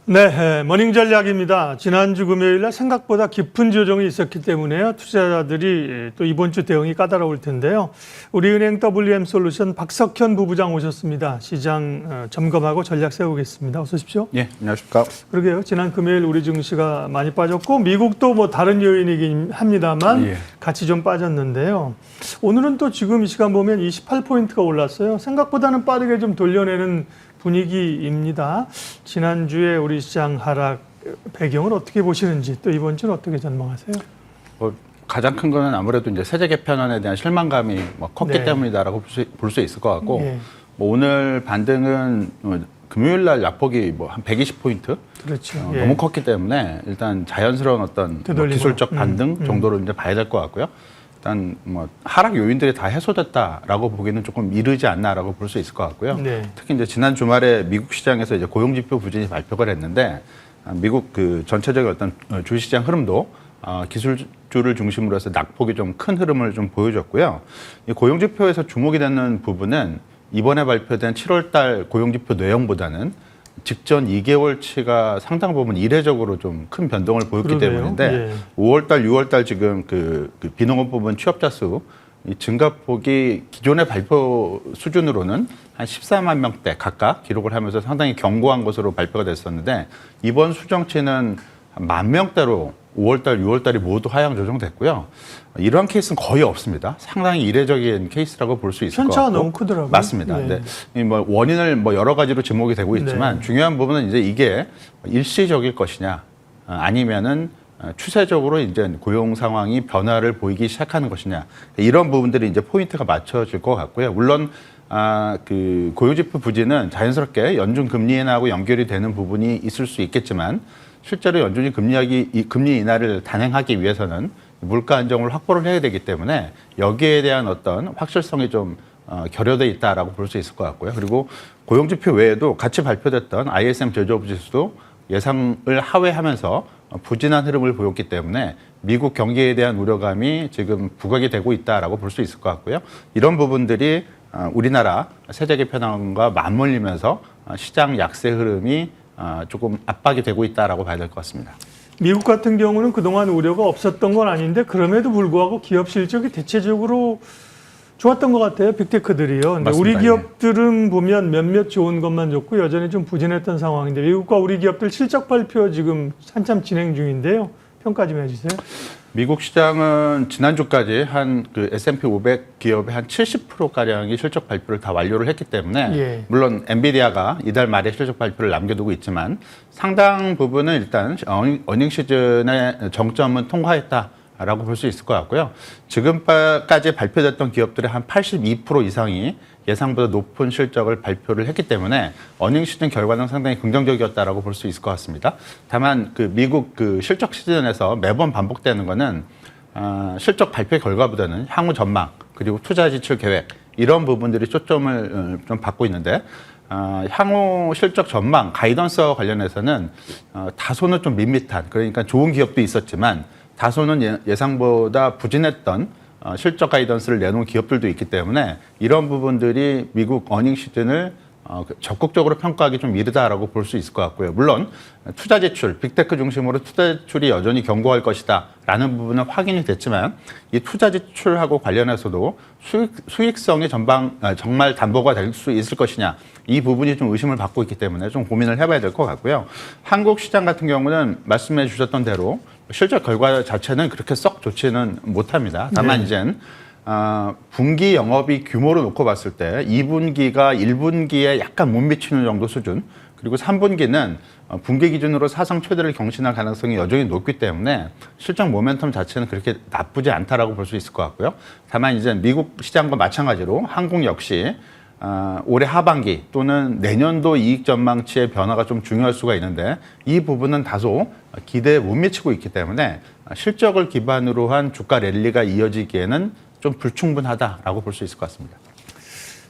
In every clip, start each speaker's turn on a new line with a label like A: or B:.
A: 네, 머닝 전략입니다. 지난주 금요일날 생각보다 깊은 조정이 있었기 때문에요. 투자자들이 또 이번 주 대응이 까다로울 텐데요. 우리은행 WM솔루션 박석현 부부장 오셨습니다. 시장 점검하고 전략 세우겠습니다. 어서 오십시오.
B: 예, 안녕하십니까.
A: 그러게요. 지난 금요일 우리 증시가 많이 빠졌고 미국도 뭐 다른 요인이긴 합니다만
B: 예.
A: 같이 좀 빠졌는데요. 오늘은 또 지금 이 시간 보면 28포인트가 올랐어요. 생각보다는 빠르게 좀 돌려내는 분위기입니다. 지난주에 우리 시장 하락 배경을 어떻게 보시는지 또 이번 주는 어떻게 전망하세요?
B: 가장 큰 거는 아무래도 이제 세제 개편안에 대한 실망감이 컸기
A: 네.
B: 때문이다라고 볼 수 있을 것 같고
A: 네.
B: 오늘 반등은 금요일 날 약폭이 한 120포인트
A: 그렇죠.
B: 너무 컸기 때문에 일단 자연스러운 어떤 기술적 반등 정도로 이제 봐야 될 것 같고요. 일단 하락 요인들이 다 해소됐다라고 보기는 조금 이르지 않나라고 볼 수 있을 것 같고요.
A: 네.
B: 특히 이제 지난 주말에 미국 시장에서 이제 고용지표 부진이 발표가 됐는데 미국 그 전체적인 어떤 주시장 흐름도 기술주를 중심으로 해서 낙폭이 좀 큰 흐름을 좀 보여줬고요. 이 고용지표에서 주목이 되는 부분은 이번에 발표된 7월달 고용지표 내용보다는 직전 2개월치가 상당 부분 이례적으로 좀 큰 변동을 보였기 때문인데
A: 예.
B: 5월달, 6월달 지금 그 비농업 부분 취업자 수 이 증가폭이 기존의 발표 수준으로는 한 14만 명대 각각 기록을 하면서 상당히 견고한 것으로 발표가 됐었는데 이번 수정치는 10,000명대로 5월달, 6월달이 모두 하향 조정됐고요. 이러한 케이스는 거의 없습니다. 상당히 이례적인 케이스라고 볼 수 있을 것 같고.
A: 편차가 너무 크더라고요.
B: 맞습니다.
A: 네.
B: 네. 원인을 여러 가지로 지목이 되고 있지만
A: 네.
B: 중요한 부분은 이제 이게 일시적일 것이냐 아니면은 추세적으로 이제 고용 상황이 변화를 보이기 시작하는 것이냐 이런 부분들이 이제 포인트가 맞춰질 것 같고요. 물론 그 고용지표 부진은 자연스럽게 연준 금리 인하하고 연결이 되는 부분이 있을 수 있겠지만 실제로 연준이 금리 인하를 단행하기 위해서는 물가 안정을 확보를 해야 되기 때문에 여기에 대한 어떤 확실성이 좀 결여돼 있다라고 볼 수 있을 것 같고요. 그리고 고용지표 외에도 같이 발표됐던 ISM 제조업 지수도 예상을 하회하면서 부진한 흐름을 보였기 때문에 미국 경기에 대한 우려감이 지금 부각이 되고 있다라고 볼 수 있을 것 같고요. 이런 부분들이 우리나라 세제 개편안과 맞물리면서 시장 약세 흐름이 조금 압박이 되고 있다라고 봐야 될 것 같습니다.
A: 미국 같은 경우는 그동안 우려가 없었던 건 아닌데 그럼에도 불구하고 기업 실적이 대체적으로 좋았던 것 같아요. 빅테크들이요. 근데 우리 기업들은 보면 몇몇 좋은 것만 좋고 여전히 좀 부진했던 상황인데 미국과 우리 기업들 실적 발표 지금 한참 진행 중인데요. 평가 좀 해주세요.
B: 미국 시장은 지난주까지 한 그 S&P 500 기업의 한 70%가량이 실적 발표를 다 완료를 했기 때문에
A: 예.
B: 물론 엔비디아가 이달 말에 실적 발표를 남겨두고 있지만 상당 부분은 일단 어닝 시즌의 정점은 통과했다라고 볼 수 있을 것 같고요. 지금까지 발표됐던 기업들의 한 82% 이상이 예상보다 높은 실적을 발표를 했기 때문에 어닝 시즌 결과는 상당히 긍정적이었다라고 볼 수 있을 것 같습니다. 다만 그 미국 그 실적 시즌에서 매번 반복되는 거는 실적 발표 결과보다는 향후 전망 그리고 투자 지출 계획 이런 부분들이 초점을 좀 받고 있는데 향후 실적 전망 가이던스와 관련해서는 다소는 좀 밋밋한 그러니까 좋은 기업도 있었지만 다소는 예상보다 부진했던 실적 가이던스를 내놓은 기업들도 있기 때문에 이런 부분들이 미국 어닝 시즌을 적극적으로 평가하기 좀 이르다라고 볼 수 있을 것 같고요. 물론 투자 지출, 빅테크 중심으로 투자 지출이 여전히 견고할 것이다라는 부분은 확인이 됐지만 이 투자 지출하고 관련해서도 수익성이 정말 담보가 될 수 있을 것이냐 이 부분이 좀 의심을 받고 있기 때문에 좀 고민을 해봐야 될 것 같고요. 한국 시장 같은 경우는 말씀해 주셨던 대로 실적 결과 자체는 그렇게 썩 좋지는 못합니다. 다만 이젠 분기 영업이 규모로 놓고 봤을 때 2분기가 1분기에 약간 못 미치는 정도 수준 그리고 3분기는 분기 기준으로 사상 최대를 경신할 가능성이 여전히 높기 때문에 실적 모멘텀 자체는 그렇게 나쁘지 않다라고 볼 수 있을 것 같고요. 다만 이제 미국 시장과 마찬가지로 한국 역시 올해 하반기 또는 내년도 이익 전망치의 변화가 좀 중요할 수가 있는데 이 부분은 다소 기대에 못 미치고 있기 때문에 실적을 기반으로 한 주가 랠리가 이어지기에는 좀 불충분하다라고 볼 수 있을 것 같습니다.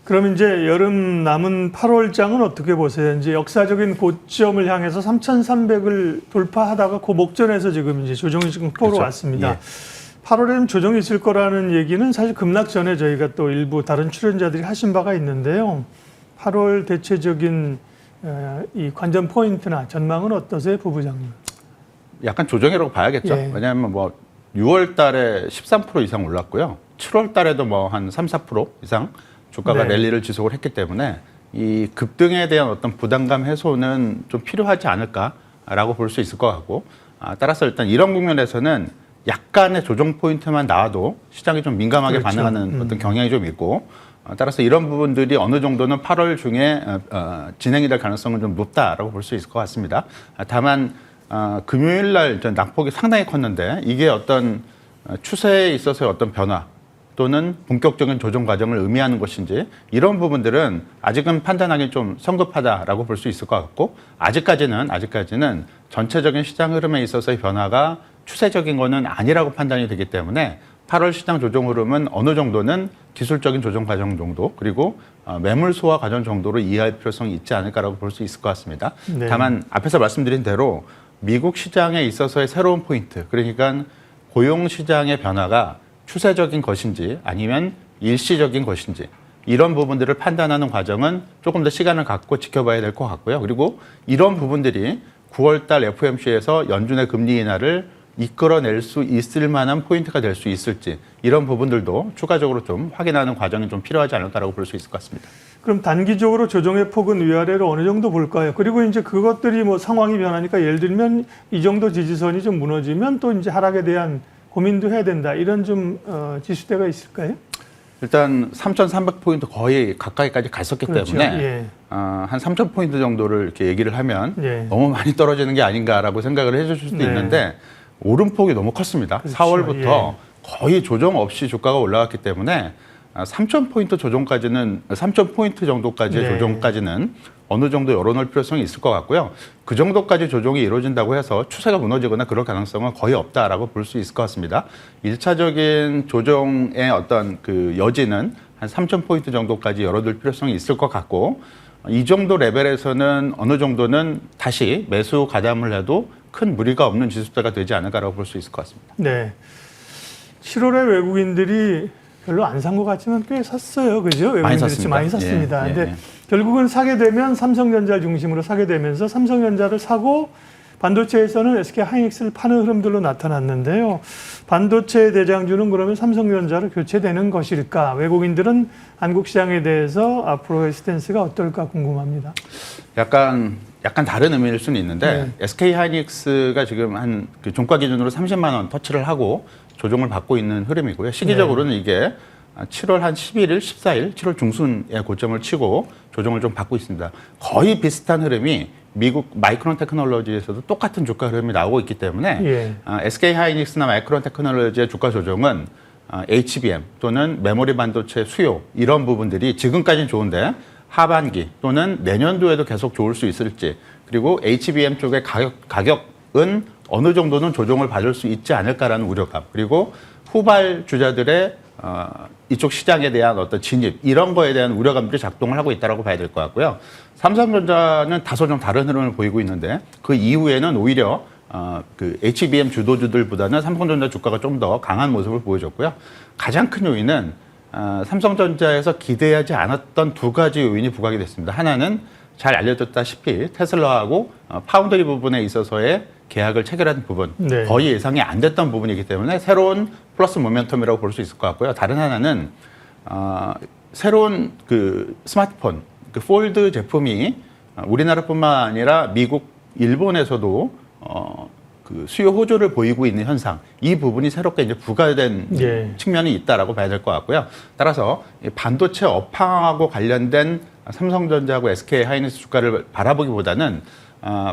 A: 그럼 이제 여름 남은 8월장은 어떻게 보세요? 이제 역사적인 고점을 향해서 3,300을 돌파하다가 그 목전에서 지금 이제 조정이 지금 포로 왔습니다.
B: 예.
A: 8월에는 조정이 있을 거라는 얘기는 사실 급락 전에 저희가 또 일부 다른 출연자들이 하신 바가 있는데요. 8월 대체적인 이 관전 포인트나 전망은 어떠세요, 부부장님?
B: 약간 조정이라고 봐야겠죠.
A: 예.
B: 왜냐하면 뭐 6월 달에 13% 이상 올랐고요. 7월 달에도 뭐 한 3, 4% 이상 주가가
A: 네.
B: 랠리를 지속을 했기 때문에 이 급등에 대한 어떤 부담감 해소는 좀 필요하지 않을까라고 볼 수 있을 것 같고, 따라서 일단 이런 국면에서는 약간의 조정 포인트만 나와도 시장이 좀 민감하게
A: 그렇죠.
B: 반응하는 어떤 경향이 좀 있고, 따라서 이런 부분들이 어느 정도는 8월 중에 진행이 될 가능성은 좀 높다라고 볼 수 있을 것 같습니다. 다만 금요일 날 낙폭이 상당히 컸는데 이게 어떤 추세에 있어서의 어떤 변화 또는 본격적인 조정 과정을 의미하는 것인지, 이런 부분들은 아직은 판단하기 좀 성급하다라고 볼 수 있을 것 같고, 아직까지는 전체적인 시장 흐름에 있어서의 변화가 추세적인 거는 아니라고 판단이 되기 때문에 8월 시장 조정 흐름은 어느 정도는 기술적인 조정 과정 정도, 그리고 매물 소화 과정 정도로 이해할 필요성이 있지 않을까라고 볼 수 있을 것 같습니다.
A: 네.
B: 다만 앞에서 말씀드린 대로 미국 시장에 있어서의 새로운 포인트, 그러니까 고용 시장의 변화가 추세적인 것인지 아니면 일시적인 것인지, 이런 부분들을 판단하는 과정은 조금 더 시간을 갖고 지켜봐야 될 것 같고요. 그리고 이런 부분들이 9월 달 FOMC에서 연준의 금리 인하를 이끌어낼 수 있을 만한 포인트가 될 수 있을지, 이런 부분들도 추가적으로 좀 확인하는 과정이 좀 필요하지 않을까라고 볼 수 있을 것 같습니다.
A: 그럼 단기적으로 조정의 폭은 위아래로 어느 정도 볼까요? 그리고 이제 그것들이 뭐 상황이 변하니까 예를 들면 이 정도 지지선이 좀 무너지면 또 이제 하락에 대한 고민도 해야 된다. 이런 좀 지수대가 있을까요?
B: 일단 3,300포인트 거의 가까이까지 갔었기
A: 그렇죠.
B: 때문에
A: 예.
B: 한 3,000포인트 정도를 이렇게 얘기를 하면
A: 예.
B: 너무 많이 떨어지는 게 아닌가라고 생각을 해주실 수도
A: 네.
B: 있는데, 오름폭이 너무 컸습니다.
A: 그렇죠.
B: 4월부터 거의 조정 없이 주가가 올라갔기 때문에 3,000포인트 조정까지는, 3,000포인트 정도까지의
A: 네.
B: 조정까지는 어느 정도 열어놓을 필요성이 있을 것 같고요. 그 정도까지 조정이 이루어진다고 해서 추세가 무너지거나 그럴 가능성은 거의 없다라고 볼 수 있을 것 같습니다. 1차적인 조정의 어떤 그 여지는 한 3,000포인트 정도까지 열어둘 필요성이 있을 것 같고, 이 정도 레벨에서는 어느 정도는 다시 매수 가담을 해도 큰 무리가 없는 지수대가 되지 않을까라고 볼 수 있을 것 같습니다.
A: 네. 7월에 외국인들이 별로 안 산 것 같지만 꽤 샀어요. 그죠?
B: 많이
A: 외국인들이
B: 샀습니다.
A: 많이 샀습니다.
B: 예, 예,
A: 근데
B: 예.
A: 결국은 사게 되면 삼성전자 중심으로 사게 되면서 삼성전자를 사고 반도체에서는 SK 하이닉스를 파는 흐름들로 나타났는데요. 반도체 대장주는 그러면 삼성전자로 교체되는 것일까? 외국인들은 한국 시장에 대해서 앞으로의 스탠스가 어떨까 궁금합니다.
B: 약간 다른 의미일 수는 있는데,
A: 네.
B: SK 하이닉스가 지금 한 그 종가 기준으로 30만 원 터치를 하고 조정을 받고 있는 흐름이고요. 시기적으로는 이게 7월 한 11일, 14일, 7월 중순에 고점을 치고 조정을 좀 받고 있습니다. 거의 비슷한 흐름이 미국 마이크론 테크놀로지에서도 똑같은 주가 흐름이 나오고 있기 때문에
A: 예.
B: SK 하이닉스나 마이크론 테크놀로지의 주가 조정은 HBM 또는 메모리 반도체 수요, 이런 부분들이 지금까지는 좋은데 하반기 또는 내년도에도 계속 좋을 수 있을지, 그리고 HBM 쪽의 가격은 어느 정도는 조정을 받을 수 있지 않을까라는 우려감, 그리고 후발 주자들의 이쪽 시장에 대한 어떤 진입, 이런 거에 대한 우려감들이 작동을 하고 있다고 봐야 될 것 같고요. 삼성전자는 다소 좀 다른 흐름을 보이고 있는데, 그 이후에는 오히려 그 HBM 주도주들보다는 삼성전자 주가가 좀 더 강한 모습을 보여줬고요. 가장 큰 요인은 삼성전자에서 기대하지 않았던 두 가지 요인이 부각이 됐습니다. 하나는 잘 알려졌다시피 테슬라하고 파운드리 부분에 있어서의 계약을 체결한 부분,
A: 네.
B: 거의 예상이 안 됐던 부분이기 때문에 새로운 플러스 모멘텀이라고 볼 수 있을 것 같고요. 다른 하나는 새로운 그 스마트폰, 그 폴드 제품이 우리나라뿐만 아니라 미국, 일본에서도 그 수요 호조를 보이고 있는 현상, 이 부분이 새롭게 이제 부과된
A: 예.
B: 측면이 있다라고 봐야 될 것 같고요. 따라서 이 반도체 업황하고 관련된 삼성전자하고 SK 하이닉스 주가를 바라보기보다는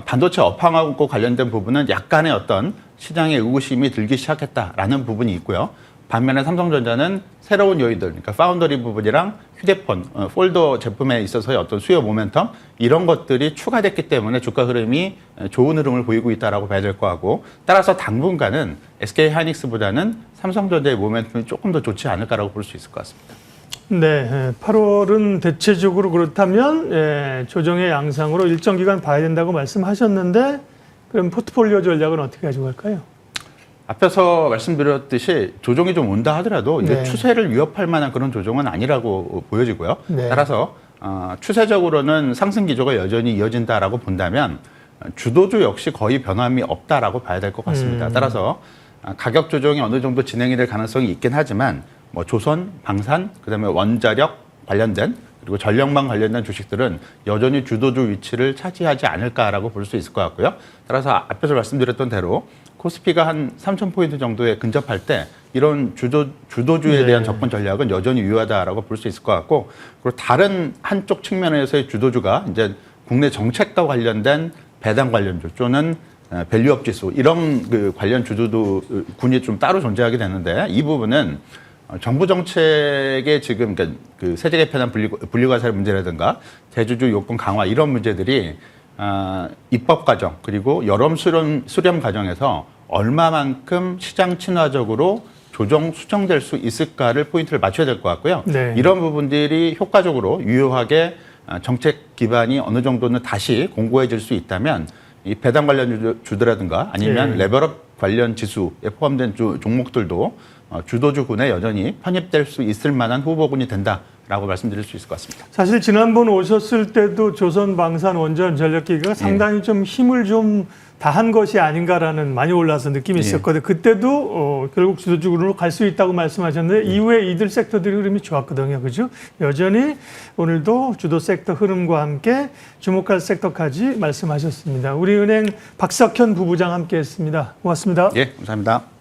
B: 반도체 업황하고 관련된 부분은 약간의 어떤 시장의 의구심이 들기 시작했다라는 부분이 있고요. 반면에 삼성전자는 새로운 요인들, 그러니까 파운더리 부분이랑 휴대폰, 폴더 제품에 있어서의 어떤 수요 모멘텀, 이런 것들이 추가됐기 때문에 주가 흐름이 좋은 흐름을 보이고 있다라고 봐야 될 거 같고, 따라서 당분간은 SK 하이닉스보다는 삼성전자의 모멘텀이 조금 더 좋지 않을까라고 볼 수 있을 것 같습니다.
A: 네, 8월은 대체적으로 그렇다면 조정의 양상으로 일정 기간 봐야 된다고 말씀하셨는데, 그럼 포트폴리오 전략은 어떻게 가져갈까요?
B: 앞에서 말씀드렸듯이 조정이 좀 온다 하더라도 이게
A: 네.
B: 추세를 위협할 만한 그런 조정은 아니라고 보여지고요.
A: 네.
B: 따라서 추세적으로는 상승 기조가 여전히 이어진다라고 본다면 주도주 역시 거의 변함이 없다라고 봐야 될 것 같습니다. 따라서 가격 조정이 어느 정도 진행이 될 가능성이 있긴 하지만 뭐 조선, 방산, 그다음에 원자력 관련된 그리고 전력망 관련된 주식들은 여전히 주도주 위치를 차지하지 않을까라고 볼 수 있을 것 같고요. 따라서 앞에서 말씀드렸던 대로 코스피가 한 3,000포인트 정도에 근접할 때 이런 주도주에 대한 접근 전략은 여전히 유효하다라고 볼 수 있을 것 같고, 그리고 다른 한쪽 측면에서의 주도주가 이제 국내 정책과 관련된 배당 관련주 또는 밸류업 지수 이런 그 관련 주도도 군이 좀 따로 존재하게 되는데, 이 부분은 정부 정책의 지금 그러니까 그 세제 개편안 분리과세 문제라든가 대주주 요건 강화 이런 문제들이 입법 과정 그리고 여론 수렴 과정에서 얼마만큼 시장 친화적으로 수정될 수 있을까를 포인트를 맞춰야 될 것 같고요.
A: 네.
B: 이런 부분들이 효과적으로 유효하게 정책 기반이 어느 정도는 다시 공고해질 수 있다면 이 배당 관련 주들라든가 아니면
A: 네.
B: 레벨업 관련 지수에 포함된 종목들도 주도주군에 여전히 편입될 수 있을 만한 후보군이 된다라고 말씀드릴 수 있을 것 같습니다.
A: 사실 지난번 오셨을 때도 조선, 방산, 원전, 전력기가 상당히 좀 힘을 좀 다한 것이 아닌가라는 많이 올라서 느낌이 있었거든요. 그때도 결국 주도주군으로 갈 수 있다고 말씀하셨는데 이후에 이들 섹터들이 흐름이 좋았거든요. 그죠? 여전히 오늘도 주도 섹터 흐름과 함께 주목할 섹터까지 말씀하셨습니다. 우리은행 박석현 부부장 함께했습니다. 고맙습니다.
B: 예, 감사합니다.